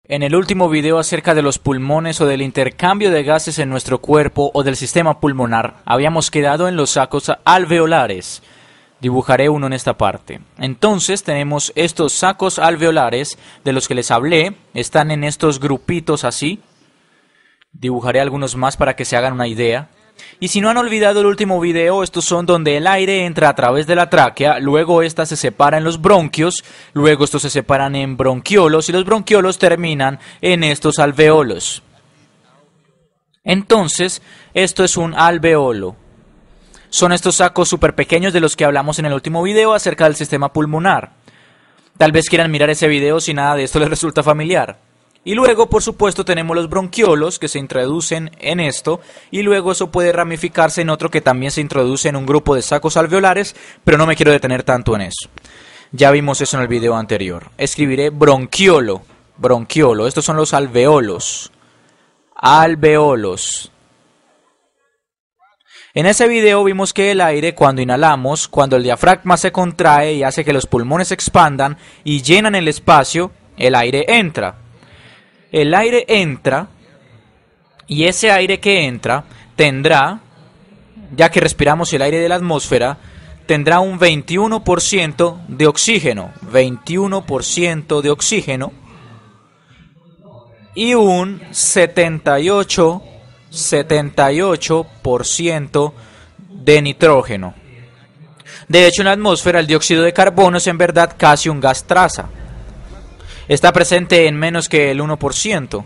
En el último video acerca de los pulmones o del intercambio de gases en nuestro cuerpo o del sistema pulmonar, habíamos quedado en los sacos alveolares. Dibujaré uno en esta parte. Entonces tenemos estos sacos alveolares de los que les hablé, están en estos grupitos así. Dibujaré algunos más para que se hagan una idea. Y si no han olvidado el último video, estos son donde el aire entra a través de la tráquea, luego esta se separa en los bronquios, luego estos se separan en bronquiolos y los bronquiolos terminan en estos alveolos. Entonces, esto es un alveolo. Son estos sacos súper pequeños de los que hablamos en el último video acerca del sistema pulmonar. Tal vez quieran mirar ese video si nada de esto les resulta familiar. Y luego, por supuesto, tenemos los bronquiolos que se introducen en esto y luego eso puede ramificarse en otro que también se introduce en un grupo de sacos alveolares, pero no me quiero detener tanto en eso. Ya vimos eso en el video anterior. Escribiré bronquiolo, bronquiolo. Estos son los alveolos. Alveolos. En ese video vimos que el aire, cuando inhalamos, cuando el diafragma se contrae y hace que los pulmones se expandan y llenan el espacio, el aire entra. El aire entra y ese aire que entra tendrá, ya que respiramos el aire de la atmósfera, tendrá un 21% de oxígeno, 21% de oxígeno y un 78% de nitrógeno. De hecho, en la atmósfera el dióxido de carbono es en verdad casi un gas traza. Está presente en menos que el 1%.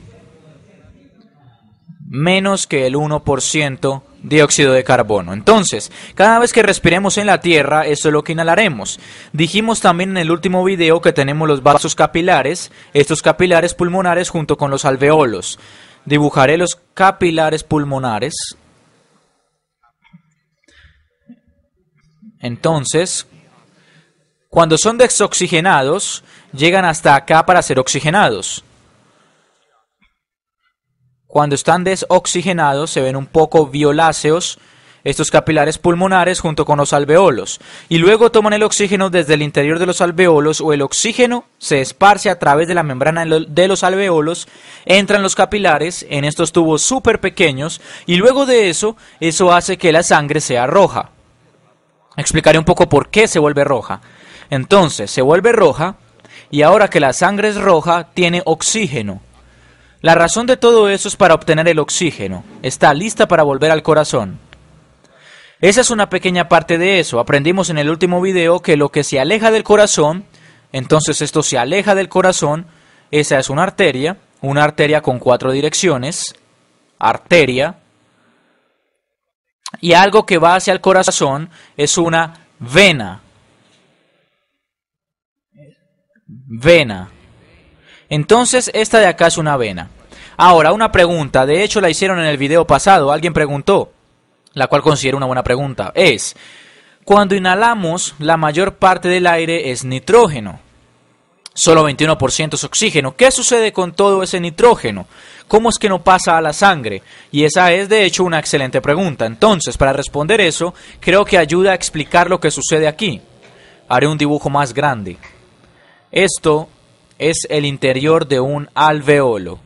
Menos que el 1% dióxido de carbono. Entonces, cada vez que respiremos en la Tierra, eso es lo que inhalaremos. Dijimos también en el último video que tenemos los vasos capilares, estos capilares pulmonares junto con los alveolos. Dibujaré los capilares pulmonares. Entonces, cuando son desoxigenados, llegan hasta acá para ser oxigenados. Cuando están desoxigenados se ven un poco violáceos estos capilares pulmonares junto con los alveolos. Y luego toman el oxígeno desde el interior de los alveolos o el oxígeno se esparce a través de la membrana de los alveolos, entran los capilares en estos tubos súper pequeños y luego de eso hace que la sangre sea roja. Explicaré un poco por qué se vuelve roja. Entonces, se vuelve roja y ahora que la sangre es roja, tiene oxígeno. La razón de todo eso es para obtener el oxígeno. Está lista para volver al corazón. Esa es una pequeña parte de eso. Aprendimos en el último video que lo que se aleja del corazón, entonces esto se aleja del corazón, esa es una arteria con 4 direcciones, arteria, y algo que va hacia el corazón es una vena. Vena. Entonces esta de acá es una vena. Ahora una pregunta, de hecho la hicieron en el video pasado, alguien preguntó, la cual considero una buena pregunta, es, cuando inhalamos la mayor parte del aire es nitrógeno, solo 21% es oxígeno, ¿qué sucede con todo ese nitrógeno? ¿Cómo es que no pasa a la sangre? Y esa es de hecho una excelente pregunta. Entonces para responder eso, creo que ayuda a explicar lo que sucede aquí. Haré un dibujo más grande. Esto es el interior de un alveolo.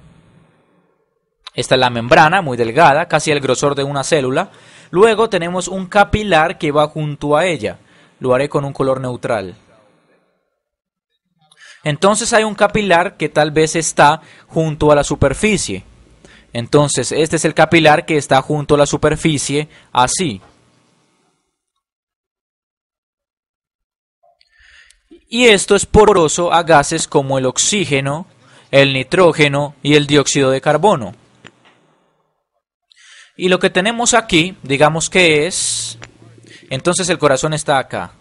Esta es la membrana, muy delgada, casi el grosor de una célula. Luego tenemos un capilar que va junto a ella. Lo haré con un color neutral. Entonces hay un capilar que tal vez está junto a la superficie. Entonces este es el capilar que está junto a la superficie, así. Y esto es poroso a gases como el oxígeno, el nitrógeno y el dióxido de carbono. Y lo que tenemos aquí, digamos que es, entonces el corazón está acá.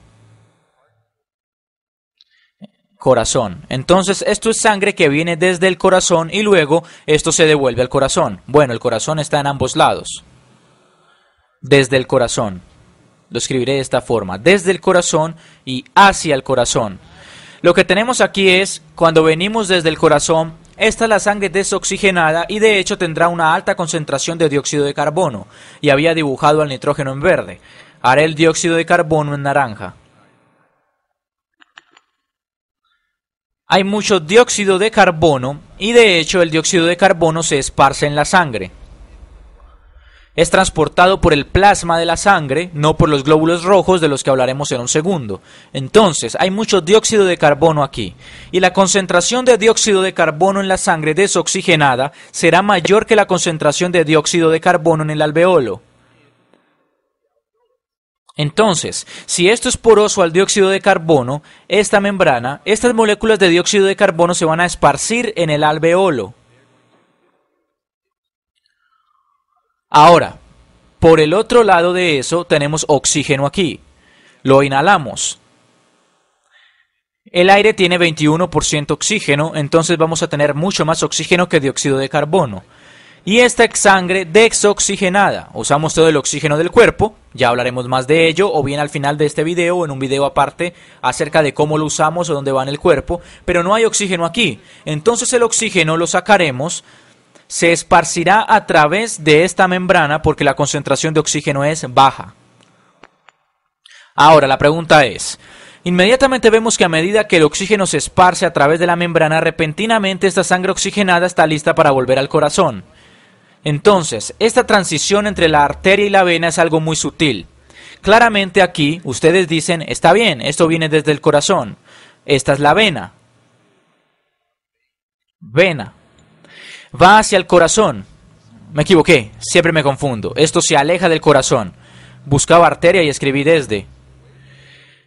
Corazón. Entonces esto es sangre que viene desde el corazón y luego esto se devuelve al corazón. Bueno, el corazón está en ambos lados. Desde el corazón. Lo escribiré de esta forma, desde el corazón y hacia el corazón. Lo que tenemos aquí es, cuando venimos desde el corazón, esta es la sangre desoxigenada y de hecho tendrá una alta concentración de dióxido de carbono. Y había dibujado al nitrógeno en verde. Haré el dióxido de carbono en naranja. hay mucho dióxido de carbono y de hecho el dióxido de carbono se esparce en la sangre. Es transportado por el plasma de la sangre, no por los glóbulos rojos de los que hablaremos en un segundo. Entonces, hay mucho dióxido de carbono aquí. Y la concentración de dióxido de carbono en la sangre desoxigenada será mayor que la concentración de dióxido de carbono en el alveolo. Entonces, si esto es poroso al dióxido de carbono, esta membrana, estas moléculas de dióxido de carbono se van a esparcir en el alveolo. Ahora, por el otro lado de eso tenemos oxígeno aquí. Lo inhalamos. El aire tiene 21% oxígeno, entonces vamos a tener mucho más oxígeno que dióxido de carbono. Y esta es sangre desoxigenada. Usamos todo el oxígeno del cuerpo, ya hablaremos más de ello, o bien al final de este video o en un video aparte acerca de cómo lo usamos o dónde va en el cuerpo, pero no hay oxígeno aquí. Entonces el oxígeno lo sacaremos, se esparcirá a través de esta membrana porque la concentración de oxígeno es baja. Ahora la pregunta es, inmediatamente vemos que a medida que el oxígeno se esparce a través de la membrana, repentinamente esta sangre oxigenada está lista para volver al corazón. Entonces, esta transición entre la arteria y la vena es algo muy sutil. Claramente aquí ustedes dicen, está bien, esto viene desde el corazón. Esta es la vena. Vena. Va hacia el corazón. Me equivoqué, siempre me confundo. Esto se aleja del corazón. Buscaba arteria y escribí desde.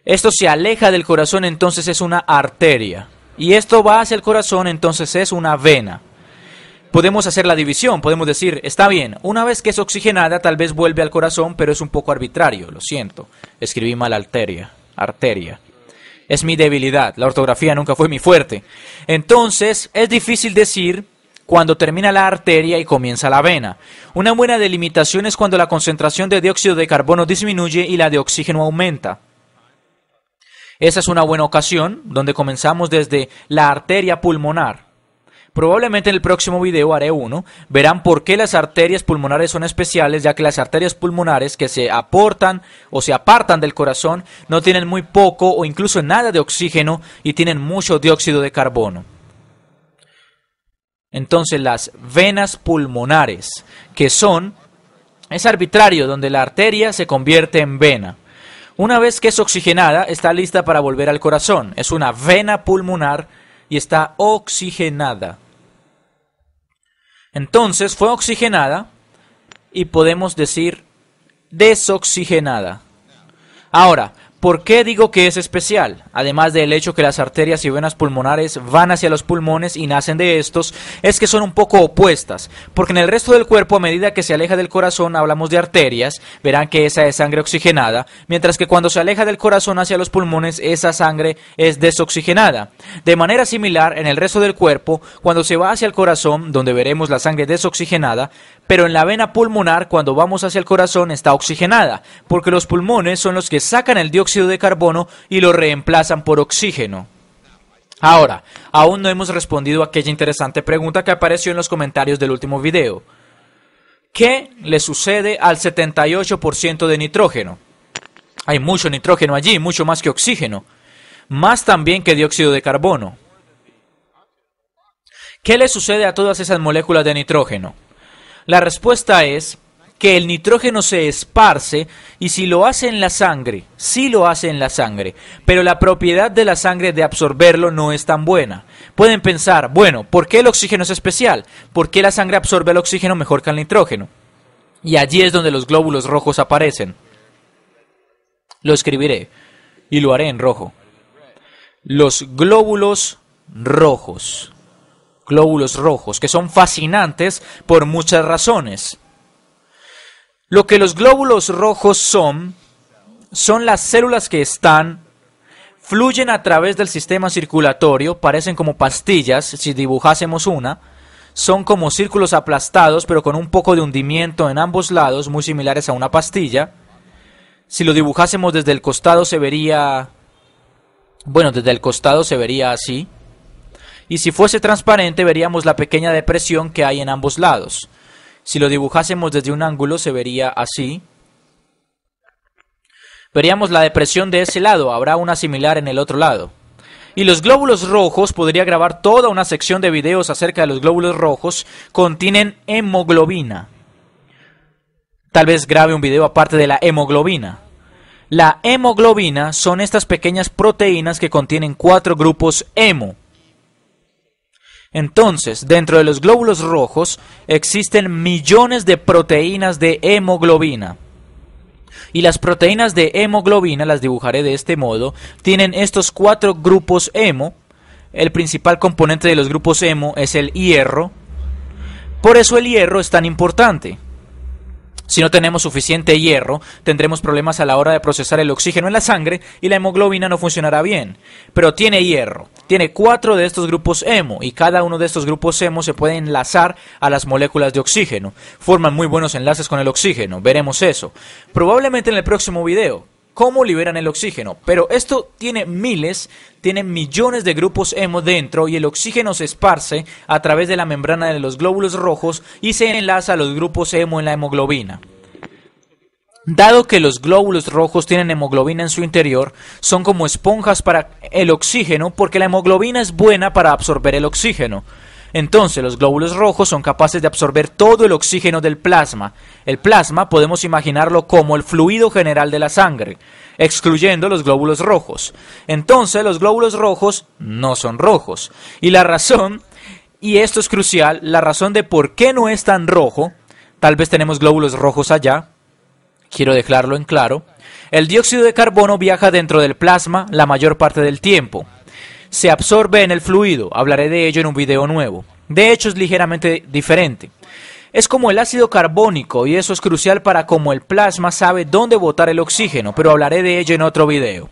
Esto se aleja del corazón, entonces es una arteria. Y esto va hacia el corazón, entonces es una vena. Podemos hacer la división, podemos decir, está bien, una vez que es oxigenada tal vez vuelve al corazón, pero es un poco arbitrario, lo siento. Escribí mal arteria. Es mi debilidad, la ortografía nunca fue mi fuerte. Entonces, es difícil decir cuando termina la arteria y comienza la vena. Una buena delimitación es cuando la concentración de dióxido de carbono disminuye y la de oxígeno aumenta. Esa es una buena ocasión donde comenzamos desde la arteria pulmonar. Probablemente en el próximo video haré uno. Verán por qué las arterias pulmonares son especiales, ya que las arterias pulmonares que se aportan o se apartan del corazón no tienen muy poco o incluso nada de oxígeno y tienen mucho dióxido de carbono. Entonces las venas pulmonares, que es arbitrario, donde la arteria se convierte en vena. Una vez que es oxigenada, está lista para volver al corazón. Es una vena pulmonar y está oxigenada. Entonces fue oxigenada y podemos decir desoxigenada. Ahora, ¿por qué digo que es especial? Además del hecho que las arterias y venas pulmonares van hacia los pulmones y nacen de estos, es que son un poco opuestas, porque en el resto del cuerpo, a medida que se aleja del corazón, hablamos de arterias, verán que esa es sangre oxigenada, mientras que cuando se aleja del corazón hacia los pulmones, esa sangre es desoxigenada. De manera similar, en el resto del cuerpo, cuando se va hacia el corazón, donde veremos la sangre desoxigenada, pero en la vena pulmonar, cuando vamos hacia el corazón, está oxigenada, porque los pulmones son los que sacan el dióxido de carbono y lo reemplazan por oxígeno. Ahora, aún no hemos respondido a aquella interesante pregunta que apareció en los comentarios del último video. ¿Qué le sucede al 78% de nitrógeno? Hay mucho nitrógeno allí, mucho más que oxígeno, más también que dióxido de carbono. ¿Qué le sucede a todas esas moléculas de nitrógeno? La respuesta es que el nitrógeno se esparce y si lo hace en la sangre, sí lo hace en la sangre, pero la propiedad de la sangre de absorberlo no es tan buena. Pueden pensar, bueno, ¿por qué el oxígeno es especial? ¿Por qué la sangre absorbe el oxígeno mejor que el nitrógeno? Y allí es donde los glóbulos rojos aparecen. Lo escribiré y lo haré en rojo. Los glóbulos rojos. Glóbulos rojos, que son fascinantes por muchas razones. Lo que los glóbulos rojos son las células que fluyen a través del sistema circulatorio, parecen como pastillas, si dibujásemos una, son como círculos aplastados, pero con un poco de hundimiento en ambos lados, muy similares a una pastilla. Si lo dibujásemos desde el costado se vería, desde el costado se vería así. Y si fuese transparente veríamos la pequeña depresión que hay en ambos lados. Si lo dibujásemos desde un ángulo se vería así. Veríamos la depresión de ese lado, habrá una similar en el otro lado. Y los glóbulos rojos, podría grabar toda una sección de videos acerca de los glóbulos rojos, contienen hemoglobina. Tal vez grabe un video aparte de la hemoglobina. La hemoglobina son estas pequeñas proteínas que contienen 4 grupos hemo. Entonces, dentro de los glóbulos rojos existen millones de proteínas de hemoglobina. Y las proteínas de hemoglobina, las dibujaré de este modo, tienen estos 4 grupos hemo. El principal componente de los grupos hemo es el hierro. Por eso el hierro es tan importante. Si no tenemos suficiente hierro, tendremos problemas a la hora de procesar el oxígeno en la sangre y la hemoglobina no funcionará bien. Pero tiene hierro, tiene 4 de estos grupos hemo y cada uno de estos grupos hemo se puede enlazar a las moléculas de oxígeno. Forman muy buenos enlaces con el oxígeno, veremos eso. Probablemente en el próximo video. ¿Cómo liberan el oxígeno? Pero esto tiene millones de grupos hemo dentro y el oxígeno se esparce a través de la membrana de los glóbulos rojos y se enlaza a los grupos hemo en la hemoglobina. Dado que los glóbulos rojos tienen hemoglobina en su interior, son como esponjas para el oxígeno porque la hemoglobina es buena para absorber el oxígeno. Entonces los glóbulos rojos son capaces de absorber todo el oxígeno del plasma. El plasma podemos imaginarlo como el fluido general de la sangre, excluyendo los glóbulos rojos. Entonces los glóbulos rojos no son rojos. Y la razón, y esto es crucial, la razón de por qué no es tan rojo, tal vez tenemos glóbulos rojos allá, quiero dejarlo en claro, el dióxido de carbono viaja dentro del plasma la mayor parte del tiempo. Se absorbe en el fluido, hablaré de ello en un video nuevo. De hecho es ligeramente diferente. Es como el ácido carbónico y eso es crucial para cómo el plasma sabe dónde botar el oxígeno, pero hablaré de ello en otro video.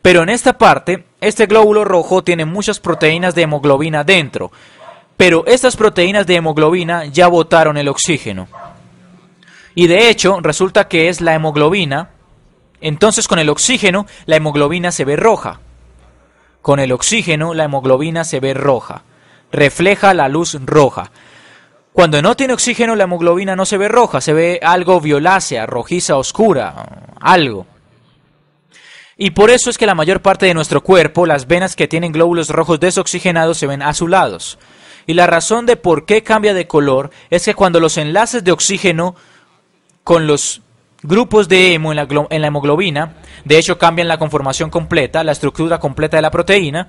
Pero en esta parte, este glóbulo rojo tiene muchas proteínas de hemoglobina dentro, pero estas proteínas de hemoglobina ya botaron el oxígeno. Y de hecho resulta que es la hemoglobina, entonces con el oxígeno la hemoglobina se ve roja. Con el oxígeno, la hemoglobina se ve roja. Refleja la luz roja. Cuando no tiene oxígeno, la hemoglobina no se ve roja. Se ve algo violácea, rojiza, oscura. Algo. Y por eso es que la mayor parte de nuestro cuerpo, las venas que tienen glóbulos rojos desoxigenados se ven azulados. Y la razón de por qué cambia de color es que cuando los enlaces de oxígeno con los grupos de hemo en la hemoglobina, de hecho cambian la conformación completa, la estructura completa de la proteína,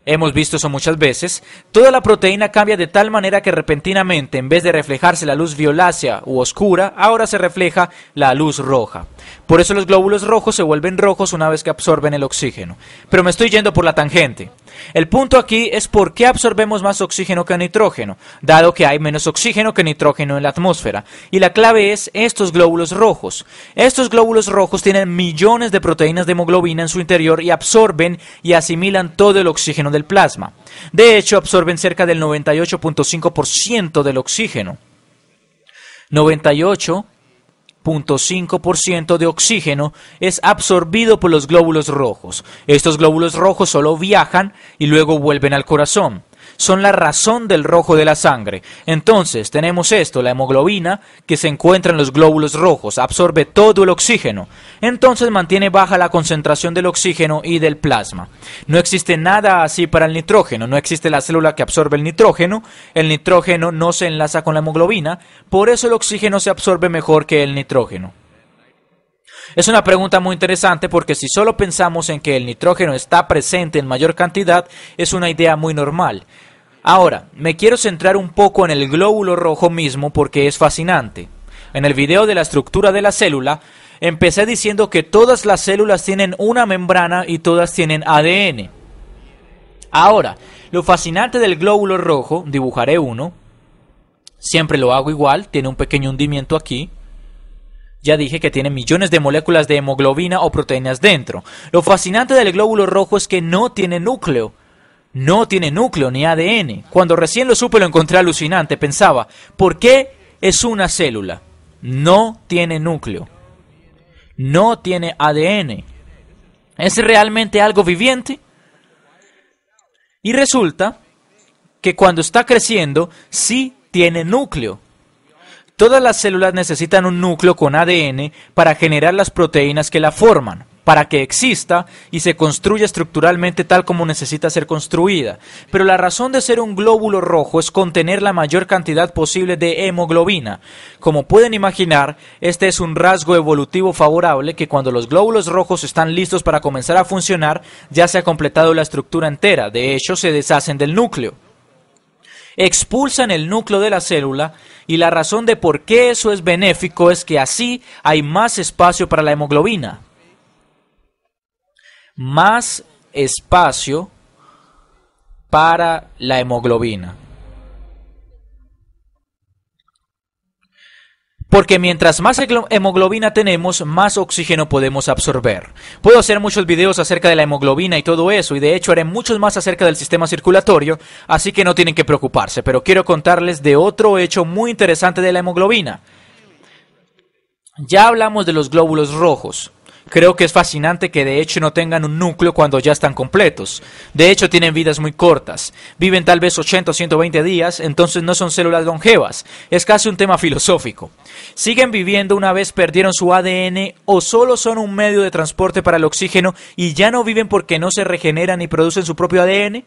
hemos visto eso muchas veces, toda la proteína cambia de tal manera que repentinamente, en vez de reflejarse la luz violácea u oscura, ahora se refleja la luz roja. Por eso los glóbulos rojos se vuelven rojos una vez que absorben el oxígeno. Pero me estoy yendo por la tangente. El punto aquí es por qué absorbemos más oxígeno que nitrógeno, dado que hay menos oxígeno que nitrógeno en la atmósfera. Y la clave es estos glóbulos rojos. Estos glóbulos rojos tienen millones de proteínas de hemoglobina en su interior y absorben y asimilan todo el oxígeno del plasma. De hecho, absorben cerca del 98.5% del oxígeno. 98.5% de oxígeno es absorbido por los glóbulos rojos. Estos glóbulos rojos solo viajan y luego vuelven al corazón. Son la razón del rojo de la sangre. Entonces tenemos esto, la hemoglobina, que se encuentra en los glóbulos rojos, absorbe todo el oxígeno. Entonces mantiene baja la concentración del oxígeno y del plasma. No existe nada así para el nitrógeno, no existe la célula que absorbe el nitrógeno no se enlaza con la hemoglobina, por eso el oxígeno se absorbe mejor que el nitrógeno. Es una pregunta muy interesante porque si solo pensamos en que el nitrógeno está presente en mayor cantidad, es una idea muy normal. Ahora, me quiero centrar un poco en el glóbulo rojo mismo porque es fascinante. En el video de la estructura de la célula, empecé diciendo que todas las células tienen una membrana y todas tienen ADN. Ahora, lo fascinante del glóbulo rojo, dibujaré uno, siempre lo hago igual, tiene un pequeño hundimiento aquí. Ya dije que tiene millones de moléculas de hemoglobina o proteínas dentro. Lo fascinante del glóbulo rojo es que no tiene núcleo. No tiene núcleo ni ADN. Cuando recién lo supe lo encontré alucinante. Pensaba, ¿por qué es una célula? No tiene núcleo. No tiene ADN. ¿Es realmente algo viviente? Y resulta que cuando está creciendo sí tiene núcleo. Todas las células necesitan un núcleo con ADN para generar las proteínas que la forman. para que exista y se construya estructuralmente tal como necesita ser construida. Pero la razón de ser un glóbulo rojo es contener la mayor cantidad posible de hemoglobina. Como pueden imaginar, este es un rasgo evolutivo favorable que cuando los glóbulos rojos están listos para comenzar a funcionar, ya se ha completado la estructura entera. De hecho, se deshacen del núcleo. Expulsan el núcleo de la célula y la razón de por qué eso es benéfico es que así hay más espacio para la hemoglobina. Más espacio para la hemoglobina. Porque mientras más hemoglobina tenemos, más oxígeno podemos absorber. Puedo hacer muchos videos acerca de la hemoglobina y todo eso, y de hecho haré muchos más acerca del sistema circulatorio, así que no tienen que preocuparse, pero quiero contarles de otro hecho muy interesante de la hemoglobina. Ya hablamos de los glóbulos rojos. Creo que es fascinante que de hecho no tengan un núcleo cuando ya están completos. De hecho tienen vidas muy cortas. Viven tal vez 80 o 120 días, entonces no son células longevas. Es casi un tema filosófico. ¿Siguen viviendo una vez perdieron su ADN o solo son un medio de transporte para el oxígeno y ya no viven porque no se regeneran y producen su propio ADN?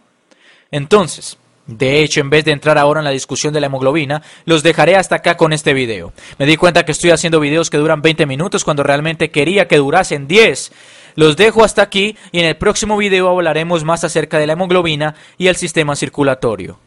Entonces, de hecho, en vez de entrar ahora en la discusión de la hemoglobina, los dejaré hasta acá con este video. Me di cuenta que estoy haciendo videos que duran 20 minutos cuando realmente quería que durasen 10. Los dejo hasta aquí y en el próximo video hablaremos más acerca de la hemoglobina y el sistema circulatorio.